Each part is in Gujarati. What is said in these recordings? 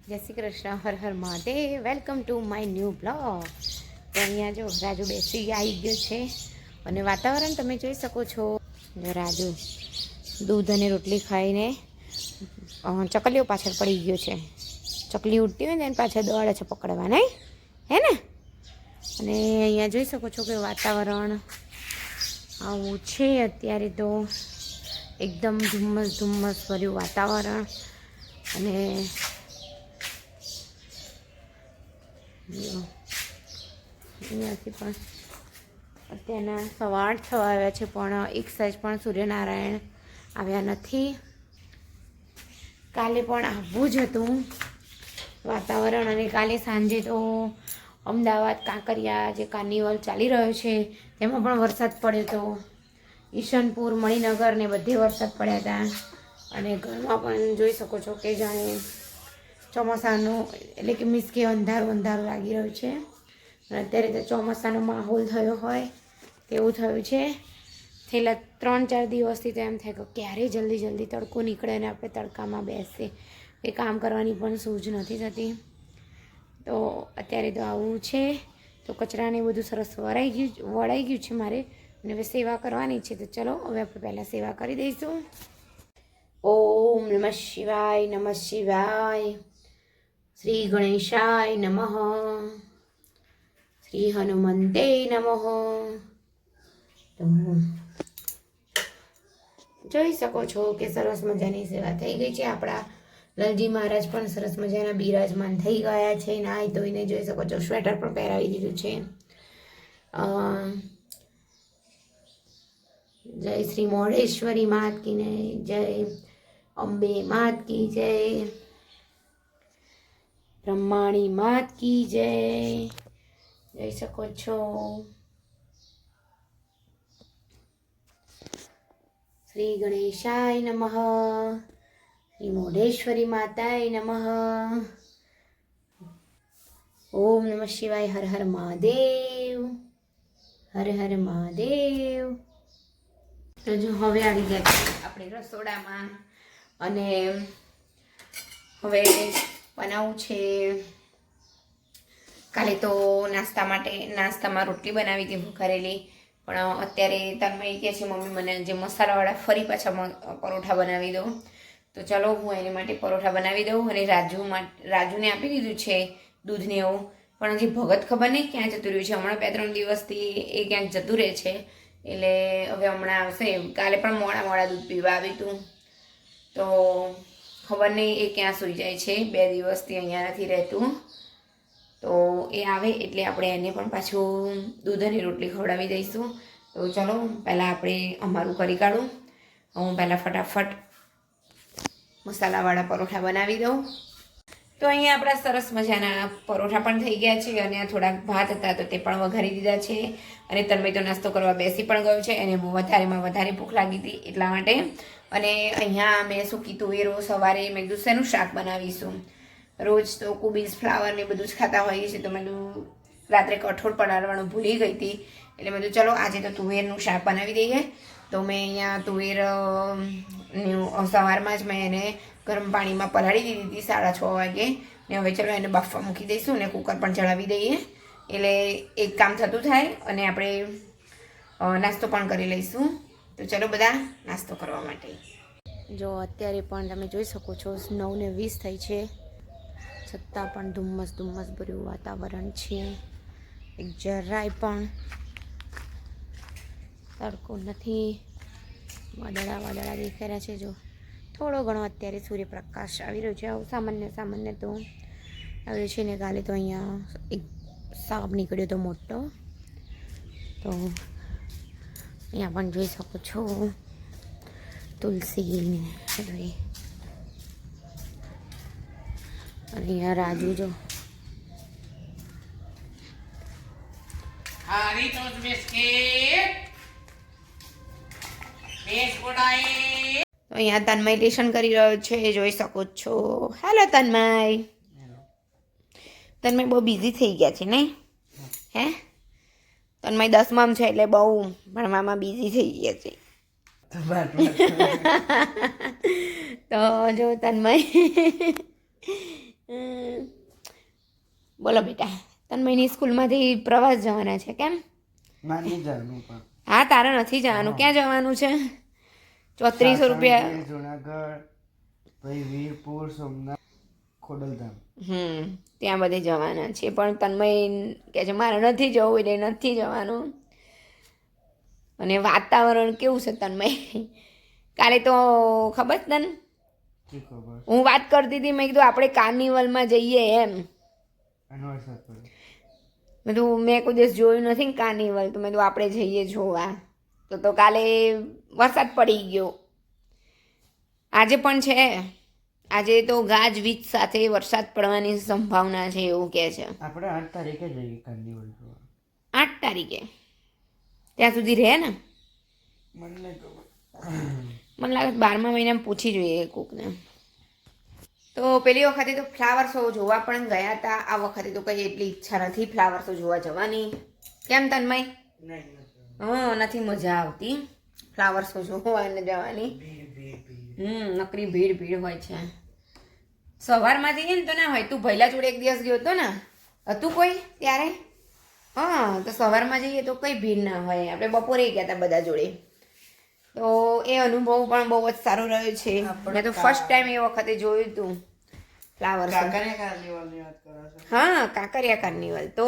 જય શ્રી કૃષ્ણ, હર હર Mahadev. Welcome to my new blog. તો અહીંયા જો રાજુ બેસી આવી ગયો છે અને વાતાવરણ તમે જોઈ શકો છો. રાજુ દૂધ અને રોટલી ખાઈને ચકલીઓ પાછળ પડી ગયો છે. ચકલી ઉડતી હોય ને એને પાછળ દોડે છે પકડવા, નહીં હે ને? અને અહીંયા જોઈ શકો છો કે વાતાવરણ આવું છે અત્યારે. તો એકદમ ધુમ્મસ ભર્યું વાતાવરણ. અને અહીંયાથી પણ અત્યારના 8:15 થવા આવ્યા છે, પણ એક સાઈઝ પણ સૂર્યનારાયણ આવ્યા નથી. કાલે પણ આવું જ હતું વાતાવરણ. અને કાલે સાંજે તો અમદાવાદ કાંકરિયા જે કાર્નિવલ ચાલી રહ્યો છે તેમાં પણ વરસાદ પડ્યો હતો. ઈશનપુર, મણિનગર ને બધે વરસાદ પડ્યા હતા. અને ઘરમાં પણ જોઈ શકો છો કે જાણે ચોમાસાનું એટલે કે મીન્સ કે અંધારું લાગી રહ્યું છે. અને અત્યારે તો ચોમાસાનો માહોલ થયો હોય તેવું થયું છે. છેલ્લા 3-4 દિવસથી તો એમ થાય કે ક્યારે જલ્દી તડકો નીકળે અને આપણે તડકામાં બેસીએ. એ કામ કરવાની પણ સૂઝ નથી થતી. તો અત્યારે તો આવું છે. તો કચરાને બધું સરસ વળાઈ ગયું છે મારે, અને હવે સેવા કરવાની છે. તો ચલો હવે આપણે પહેલાં સેવા કરી દઈશું. ઓમ નમઃ શિવાય, નમઃ શિવાય. શ્રી ગણેશાય નમઃ, શ્રી હનુમંતે નમઃ. તો જોઈ શકો છો કે સરસ મજાની સેવા થઈ ગઈ છે. આપણા લલજી મહારાજ પણ સરસ મજાના બિરાજમાન થઈ ગયા છે. નાહી ધોઈને જોઈ શકો છો સ્વેટર પણ પહેરાવી દીધું છે. જય શ્રી મોઢેશ્વરી માત કી જય, અંબે માત કી જય, બ્રહ્માણી માત કી જય. જોઈ શકો છો. શ્રી ગણેશાય નમઃ, શ્રી મોઢેશ્વરી માતાય નમઃ. ઓમ નમઃ શિવાય. હર હર મહાદેવ, હર હર મહાદેવ. તો જો હવે આવી ગયા છે આપણે રસોડામાં. અને હવે બનાવવું છે. કાલે તો નાસ્તામાં રોટલી બનાવી હતી ભૂખારેલી. પણ અત્યારે તન્મય કહે છે મમ્મી મને જે મસાલાવાળા ફરી પાછા પરોઠા બનાવી દઉં. તો ચલો હું એની માટે પરોઠા બનાવી દઉં. અને રાજુને આપી દીધું છે દૂધને એવું. પણ હજી ભગત ખબર નહીં ક્યાં જતું રહ્યું છે. હમણાં 2-3 દિવસથી એ ક્યાંક જતું રહે છે. એટલે હવે હમણાં આવશે. કાલે પણ મોડા દૂધ પીવા આવ્યું હતું. તો ખબર નહીં એ ક્યાં સૂઈ જાય છે. 2 દિવસથી અહીંયા નથી રહેતું. તો એ આવે એટલે આપણે એને પણ પાછું દૂધ અને રોટલી ખવડાવી દઈશું. તો ચલો પહેલાં આપણે અમારું કરી કાઢું. હું પહેલાં ફટાફટ મસાલાવાળા પરોઠા બનાવી દઉં. તો અહીંયા આપણા સરસ મજાના પરોઠા પણ થઈ ગયા છે. અને થોડાક ભાત હતા તો તે પણ વઘારી દીધા છે. અને તન્મય તો નાસ્તો કરવા બેસી પણ ગયો છે. એને બહુ વધારે ભૂખ લાગી હતી એટલા માટે. અને અહીંયા મેં સૂકી તુવેરો સવારે મેં કીધું શેનું શાક બનાવીશું. રોજ તો કોબીઝ ફ્લાવર ને બધું જ ખાતા હોઈએ છીએ. તો મેં રાત્રે કઠોળ પલાળવાનું ભૂલી ગઈ હતી. એટલે મેં ચલો આજે તો તુવેરનું શાક બનાવી દઈએ. તો મેં અહીંયા તુવેર સવારમાં જ મેં એને ગરમ પાણીમાં પલાળી દીધી હતી 6:30 વાગે. ને હવે ચલો એને બાફવા મૂકી દઈશું અને કુકર પણ ચડાવી દઈએ. એટલે એક કામ થતું થાય અને આપણે નાસ્તો પણ કરી લઈશું. તો ચલો બધા નાસ્તો કરવા માટે. જો અત્યારે પણ તમે જોઈ શકો છો 9:20 થઈ છે, છતાં પણ ધુમ્મસ ભર્યું વાતાવરણ છે. એક જરાય પણ તડકો નથી. વાદળા દેખાઈ રહ્યા છે. જો થોડો ઘણો અત્યારે સૂર્યપ્રકાશ આવી રહ્યો છે. આવું સામાન્ય તો આવ્યો છે. ને કાલે તો અહીંયા એક સાપ નીકળ્યો હતો મોટો. તો અહીંયા પણ જોઈ શકો છો તુલસી અને અહીંયા રાજુ જો તો અહીંયા તન્મય લેશન કરી રહ્યો છે, જોઈ શકો છો. હેલો તન્મય બહુ બિઝી થઈ ગયા છે નહીં? હે તન્મય 10માં છે એટલે બહુ ભણવામાં બિઝી થઈ ગયા છે. તો જો તન્મય બોલો બેટા, તન્મયની સ્કૂલમાંથી પ્રવાસ જવાના છે કેમ? માની જવાનું પણ હા, તારે નથી જવાનું. ક્યાં જવાનું છે? 3400 રૂપિયા. જુનાગઢ, પછી વીરપુર, સોમનાથ, ખોડલધામ. ત્યાં બધે જવાના છે, પણ તન્મય કહે છે મારે નથી જવું, એટલે નથી જવાનું. અને વાતાવરણ કેવું છે તન્મય? કાલે તો ખબર છે તને? હું વાત કરતી હતી, મેં કીધું આપણે કાર્નિવલમાં જઈએ એમ. મેં કોઈ દિવસ જોયું નથી ને કાર્નિવલ, તો મેં કીધું આપણે જઈએ જોવા. તો કાલે વરસાદ પડી ગયો. આજે પણ છે. આજે તો ગાજવીજ સાથે વરસાદ પડવાની સંભાવના છે એવું કહે છે. આપણે 8 તારીખે જઈએ કાર્નિવલ જોવા. 8 તારીખે? ત્યાં સુધી રહે ને? મને લાગે 12મા મહિનામાં પૂછી જોઈએ કોકને. તો પેલી વખતે તો ફ્લાવર શો જોવા પણ ગયા હતા. આ વખતે તો કંઈ એટલી ઈચ્છા નથી ફ્લાવર શો જોવા જવાની. કેમ તન્મય? નથી મજા આવતી ફ્લાવર શો જોવા જવાની. નકરી ભીડ હોય છે. સવારમાં જઈએ ને તો ના હોય. તું ભૈલા જોડે એક દિવસ ગયો હતો ને, હતું કોઈ ત્યારે? તો સવારમાં જઈએ તો કંઈ ભીડ ના હોય. આપણે બપોરે ગયા હતા બધા જોડે, તો એ અનુભવ પણ બહુ જ સારો રહ્યો છે. મેં તો ફર્સ્ટ ટાઈમ એ વખતે જોયું હતું ફ્લાવર શો. હા, કાંકરિયા કાર્નિવલ. તો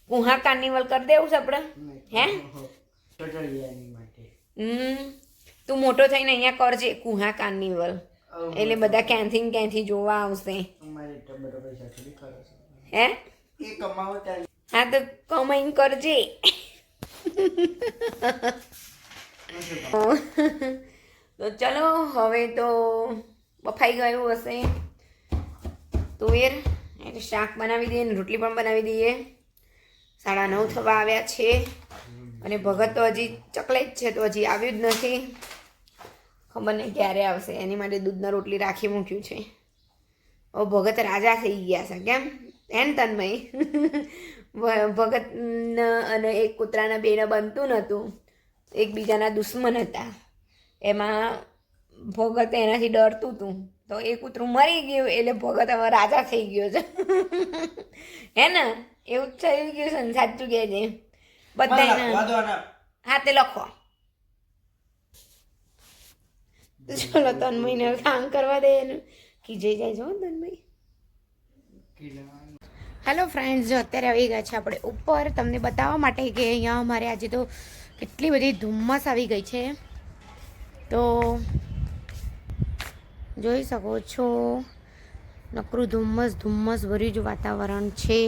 કુહા કાર્નિવલ કરી દેવું છે આપણે? હે? તું મોટો થઈને અહીંયા કરજે કુહા કાર્નિવલ, એટલે બધા ક્યાંથી જોવા આવશે. હે? હા, તો કમાઈને કરજે. તો ચલો, હવે તો બફાઈ ગયું હશે તુવેર, એટલે શાક બનાવી દઈએ ને રોટલી પણ બનાવી દઈએ. 9:30 થવા આવ્યા છે અને ભગત તો હજી ચકલે જ છે, તો હજી આવ્યું જ નથી. ખબર નહીં ક્યારે આવશે. એની માટે દૂધના રોટલી રાખી મૂક્યું છે. ઓ ભગત રાજા થઈ ગયા છે કેમ? એન તન્મય ભગત અને એક કૂતરાના બેને બનતું નહોતું, એકબીજાના દુશ્મન હતા. એમાં ભગત એનાથી ડરતું હતું, તો એ કૂતરું મરી ગયું એટલે ભગત હવે રાજા થઈ ગયો છે. હે ને? એવું જ થઈ ગયું છે ને? સાચું કહે છે બધા. હા, તે લખો. ચલો, તન્મયને કામ કરવા દે. ખીજાઈ જાય છો તન્મય. હેલો ફ્રેન્ડ્સ, જો અત્યારે આવી ગયા છે આપણે ઉપર તમને બતાવવા માટે કે અહીંયા અમારે આજે તો કેટલી બધી ધુમ્મસ આવી ગઈ છે. તો જોઈ શકો છો, નકરું ધુમ્મસ ભર્યું જ વાતાવરણ છે.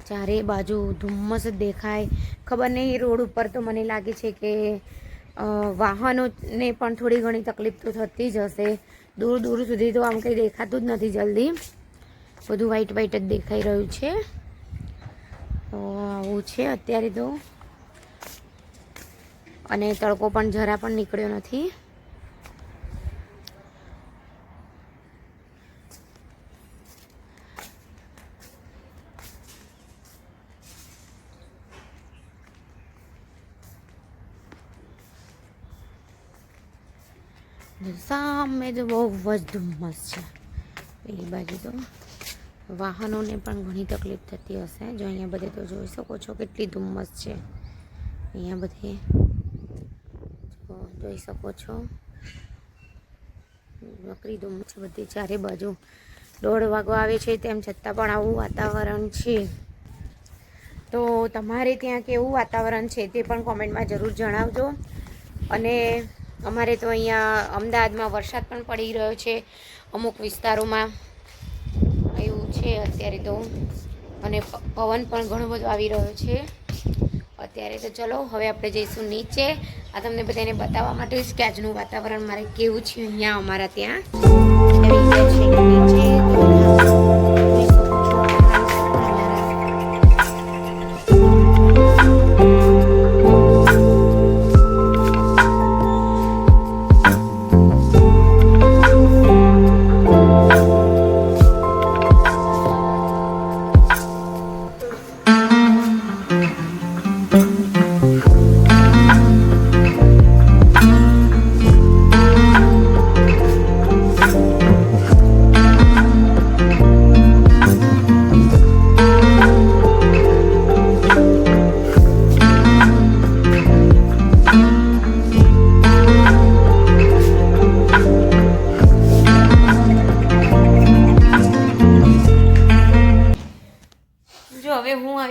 ચારે બાજુ ધુમ્મસ જ દેખાય. ખબર નહીં, રોડ ઉપર તો મને લાગે છે કે વાહનોને પણ થોડી ઘણી તકલીફ તો થતી જ હશે. દૂર સુધી તો આમ કંઈ દેખાતું જ નથી જલ્દી. બધું વ્હાઈટ જ દેખાઈ રહ્યું છે. તો આવું છે અત્યારે તો. અને તડકો પણ જરા પણ નીકળ્યો નથી. સામે તો બહુ જ ધુમ્મસ છે. પેલી બાજુ તો વાહનોને પણ ઘણી તકલીફ થતી હશે. જો અહીંયા બધે તો જોઈ શકો છો કેટલી ધુમ્મસ છે. અહીંયા બધે જોઈ શકો છો નકરી ધુમ્મસ બધી ચારે બાજુ. 1:30 વાગવા આવે છે તેમ છતાં પણ આવું વાતાવરણ છે. તો તમારે ત્યાં કેવું વાતાવરણ છે તે પણ કોમેન્ટમાં જરૂર જણાવજો. અને અમારે તો અહીંયા અમદાવાદમાં વરસાદ પણ પડી રહ્યો છે અમુક વિસ્તારોમાં, એવું છે અત્યારે તો. અને પવન પણ ઘણો બધો આવી રહ્યો છે અત્યારે. તો ચલો, હવે આપણે જઈશું નીચે. આ તમને બધાને બતાવવા માટે જ કે આજનું વાતાવરણ મારે કેવું છે અહીંયા અમારા ત્યાં. નીચે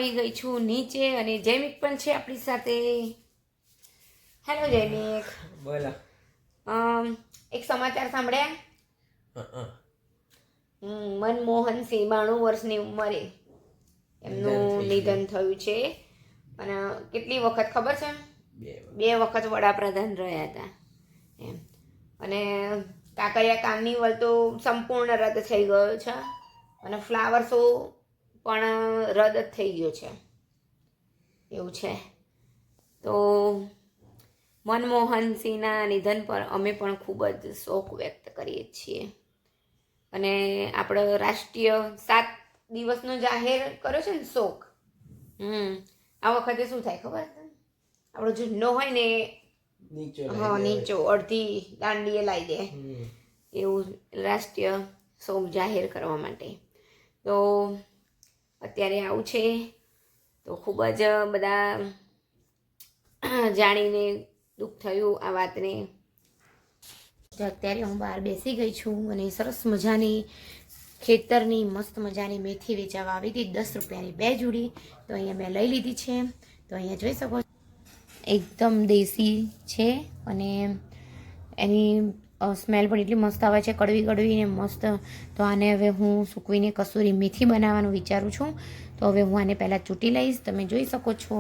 આવી ગઈ છું નીચે અને જૈમિક પણ છે આપણી સાથે. હેલો જૈમિક. બોલો. એક સમાચાર સાંભળ્યા? મનમોહનસિંહ 92 વર્ષની ઉંમરે એમનું નિધન થયું છે. અને કેટલી વખત ખબર છે? 2 વખત વડાપ્રધાન રહ્યા હતા એમ. અને કાંકરિયા કાર્નિવલ તો સંપૂર્ણ રદ થઈ ગયો છે અને ફ્લાવર શો પણ રદ જ થઈ ગયો છે એવું છે. તો મનમોહનસિંહના નિધન પર અમે પણ ખૂબ જ શોક વ્યક્ત કરીએ છીએ. અને આપણો રાષ્ટ્રીય 7 દિવસનો જાહેર કર્યો છે ને શોક. આ વખતે શું થાય ખબર? આપણો ઝંડો હોય ને નીચો અડધી દાંડીએ લાવી દે એવું રાષ્ટ્રીય શોક જાહેર કરવા માટે. તો અત્યારે આવું છે તો ખૂબ જ બધા જાણીને દુઃખ થયું આ વાતને. અત્યારે હું બહાર બેસી ગઈ છું અને સરસ મજાની ખેતરની મસ્ત મજાની મેથી વેચાવા આવી હતી. 10 રૂપિયાની 2 જોડી. તો અહીંયા મેં લઈ લીધી છે. તો અહીંયા જોઈ શકો એકદમ દેશી છે અને એની સ્મેલ પણ એટલી મસ્ત આવે છે, કડવી કડવી ને મસ્ત. તો આને હવે હું સૂકવીને કસૂરી મેથી બનાવવાનું વિચારું છું. તો હવે હું આને પહેલાં ચૂંટી લઈશ. તમે જોઈ શકો છો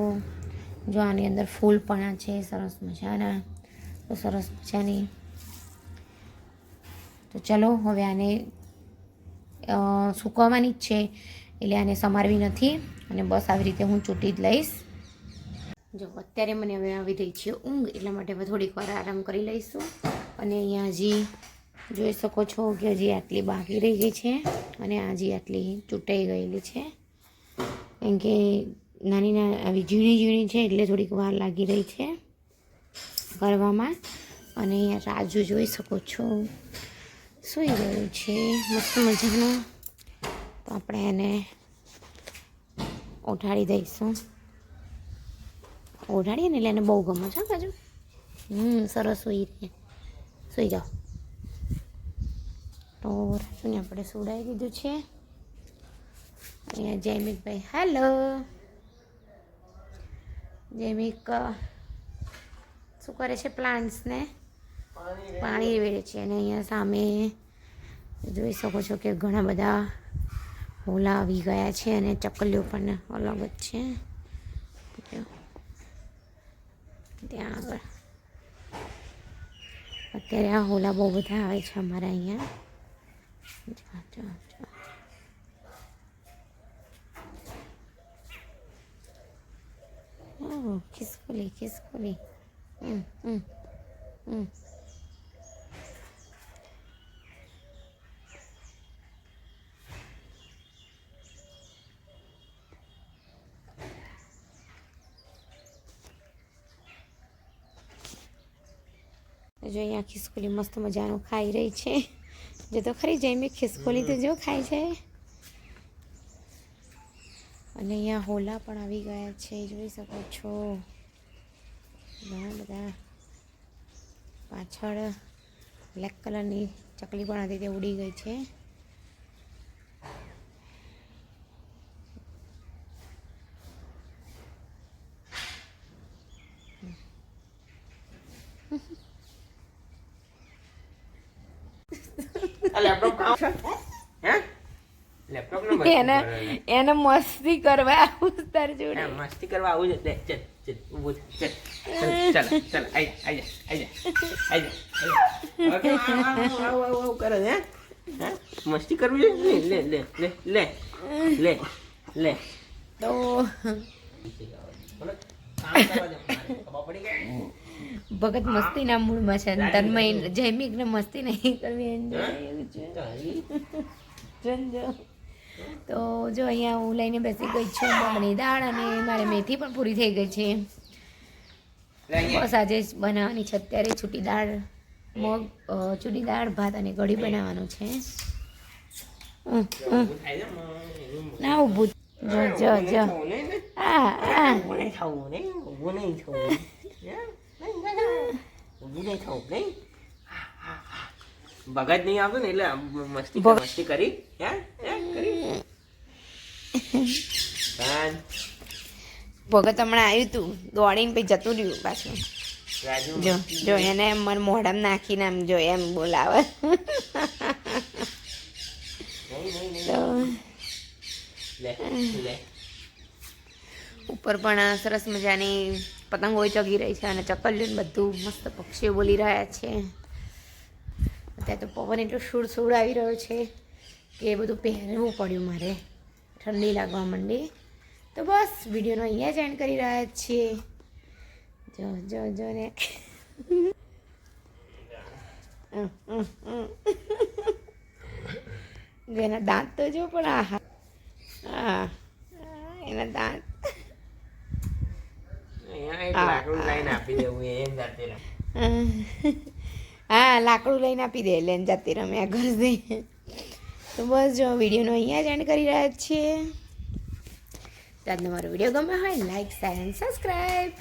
જો આની અંદર ફૂલ પણ છે સરસ મજાના. તો સરસ મજાની. તો ચલો હવે આને સૂકવવાની જ છે એટલે આને સમારવી નથી અને બસ આવી રીતે હું ચૂંટી જ લઈશ. જો અત્યારે મને હવે આવી રહી છે ઊંઘ, એટલા માટે હવે થોડીક વાર આરામ કરી લઈશું. અને અહીંયા હજી જોઈ શકો છો કે હજી આટલી બાકી રહી ગઈ છે અને હજી આટલી ચૂંટાઈ ગયેલી છે. કેમ કે નાની આવી ઝીણી છે એટલે થોડીક વાર લાગી રહી છે કરવામાં. અને અહીંયા રાજુ જોઈ શકો છો સૂઈ ગયું છે મસ્ત મજાનું. તો આપણે એને ઉઠાડી દઈશું. ઓઢાડીએ ને એટલે એને બહુ ગમે છે બાજુ. સરસ સૂઈ જાઓ. તો રાજુને આપણે સુડાવી દીધું છે. અહીંયા જૈમિકભાઈ હેલો. જૈમિક શું કરે છે? પ્લાન્ટ્સને પાણી વેડે છે. અને અહીંયા સામે જોઈ શકો છો કે ઘણા બધા હોલા આવી ગયા છે અને ચકલીઓ પણ અલગ જ છે ત્યાં આગળ. અત્યારે આ હોલા બહુ બધા આવે છે અમારા અહીંયા. ખિસકોલી. જો અહીંયા ખિસકોલી મસ્ત મજાનું ખાઈ રહી છે. જો તો ખરી જૈમિક ખિસકોલી તો જો ખાય છે. અને અહીંયા હોલા પણ આવી ગયા છે જોઈ શકો છો. ઘણા બધા પાછળ બ્લેક કલરની ચકલી પણ હતી તે ઉડી ગઈ છે. એને મસ્તી કરવા આવું તાર જોડે. મસ્તી કરવા આવું છે. ચલ ઊભો ચલ ચલ આઈ આવ કરે હે. મસ્તી કરવી છે. લે તો ભગત મસ્તીના મૂડમાં છે. તન્મય જૈમિકને મસ્તી નહીં કરવી એન્જોય એવું છે. તો જો અહીંયા હું લઈને બેસી ગઈ છું મગની દાળ અને મારે મેથી પણ પૂરી થઈ ગઈ છે. બસ આજે જ બનાવવાની છે અત્યારે છૂટી દાળ ભાત અને કઢી બનાવવાનું છે. ના ઊભું જો ભગત નહીં આવતો ને એટલે મસ્તી કરી ભગત હમણાં આવ્યું તું દોડીને પછી જતું રહ્યું પાછું. રાજુ જો જો એને એમ મને મોઢામાં નાખીને આમ જો એમ બોલાવે. તો લે લે ઉપર પણ સરસ મજાની પતંગો ચગી રહી છે અને ચકલીઓ ને બધું મસ્ત પક્ષીઓ બોલી રહ્યા છે. અત્યારે તો પવન એટલો સુડ આવી રહ્યો છે કે એ બધું પહેરવું પડ્યું મારે, ઠંડી લાગવા માંડી. તો બસ વિડીયોનો અહીંયા જ એન્ડ કરી રહ્યા છીએ. જો જો જો ને એના દાંત તો જો પણ આહા હા એના દાંત. અહીંયા એક લાકડું લઈને આપી દેવું એમ જાતે રહે. હા લાકડું લઈને આપી દે એટલે એને જાતે રમ્યા કરશે. તો બસ જો વિડીયોનો અહીંયા જ એન્ડ કરી રહ્યા છીએ. તો આજનો મારો વિડીયો ગમ્યો હોય લાઈક શેર એન્ડ સબસ્ક્રાઈબ.